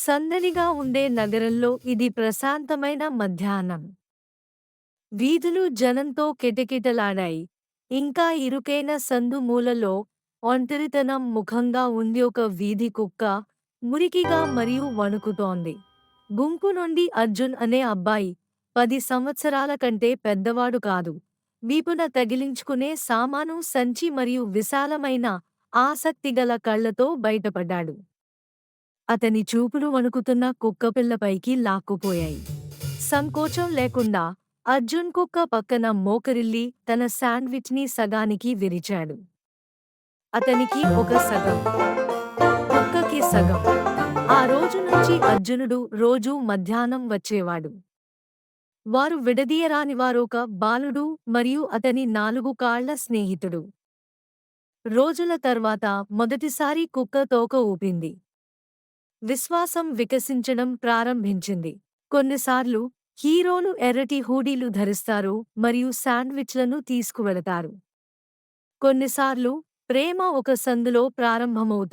సందడిగా ఉండే నగరంలో ఇది ప్రశాంతమైన మధ్యాహ్నం. వీధులు జనంతో కిటకిటలాడాయి. ఇంకా ఇరుకైన సందు మూలలో ఒంటరితనం ముఖంగా ఉంది. ఒక వీధి కుక్క మురికిగా మరియు వణుకుతోంది. గుంపు నుండి అర్జున్ అనే అబ్బాయి 10 సంవత్సరాల కంటే పెద్దవాడు కాదు. వీపున తగిలించుకునే సామాను సంచి మరియు విశాలమైన ఆసక్తిగల కళ్ళతో బయటపడ్డాడు. అతని చూపులు వణుకుతున్న కుక్కపిల్లపైకి లాక్కుపోయాయి. సంకోచం లేకుండా అర్జున్ కుక్క పక్కన మోకరిల్లి తన శాండ్విచ్ని సగానికి విరిచాడు. అతనికి ఒక సగం, కుక్కకి సగం. ఆ రోజు నుంచి అర్జునుడు రోజూ మధ్యాహ్నం వచ్చేవాడు. వారు విడదీయరానివారొక బాలుడు మరియు అతని 4 కాళ్ల స్నేహితుడు. రోజుల తర్వాత మొదటిసారి కుక్క తోక ఊపింది. విశ్వాసం వికసించడం ప్రారంభించింది. కొన్నిసార్లు హీరోలు ఎర్రటి హూడీలు ధరిస్తారు మరియు శాండ్విచ్లను తీసుకువెళతారు. కొన్నిసార్లు ప్రేమ ఒక సందులో ప్రారంభమవుతుంది.